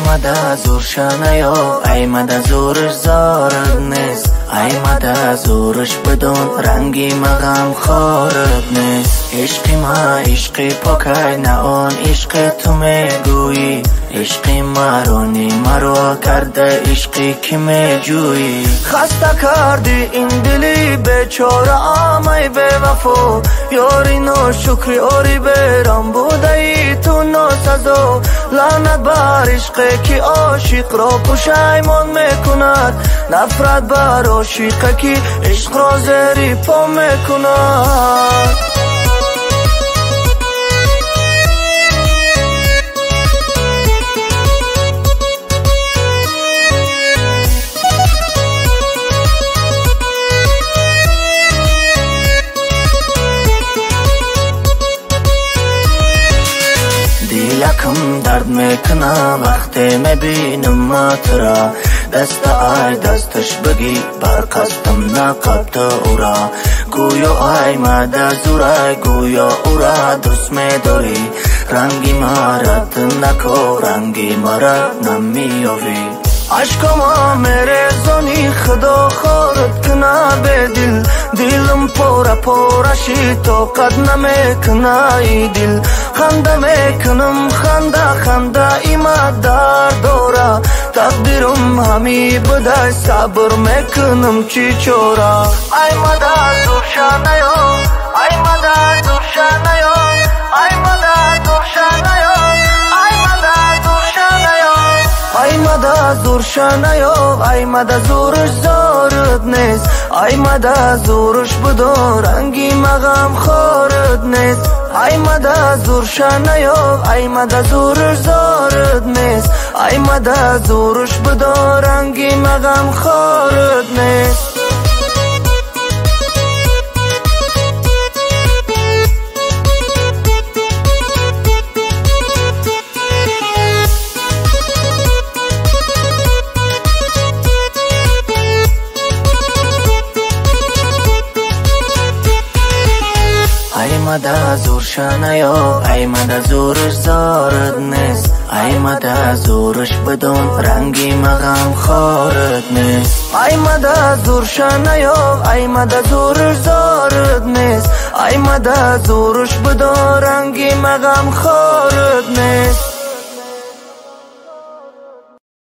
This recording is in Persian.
مده زورش نیا، ای مده زورش زارد نیست، ای مده زورش بدون رنگی مغم خارد نیست. عشقی ما عشقی پاکی، نه آن عشق تو میگویی، عشقی مرانی مرا کرده عشقی که میجویی. خسته کردی این دلی بیچاره ای بے وفا، یاری ناشکر یاری بیرم بوده ای تو ناسزا. لعنت بر عشقی که عاشق را پشیمان میکند، نفرت بر عاشقی که عشق را زیر پا میکند. دلکم درد میکنه وقتی میبینم ماترا، دست ای دستش بگی بر قصدم نقبت او را. گویا ای مده زوره، گویا او را دوست میداری، رنگی مرد نکو رنگی مرد نمیابی. عشقم میریزانی خدا خورد کنه به دل، دلم پوره پوره شی طاقت نمیکنه ای دل. خنده میکنم خنده خنده ایمه در دوره، تقدیرم همی بده صبر میکنم چی چوره. ای مده زورش نیا، ای مده زورش نیا، ای مده زورش نیا، ای مده زورش نیا. ای مده زورش نیا، ای مده زورش زارد نیست، ای مده زورش بدو رنگی مغم خارد نیست. ای مده زورش نیا، ای مده زورش زارد نیست، ای مده زورش بدو رنگی مغم خارد نیست. ای مده زورش نیا، ای مده زورش زارد نیست، ای مده زورش بدون رنگی مغم خارد نیست. ای مده زورش نیا، ای مده زورش زارد نیست، ای مده زورش بدون رنگی مغم خارد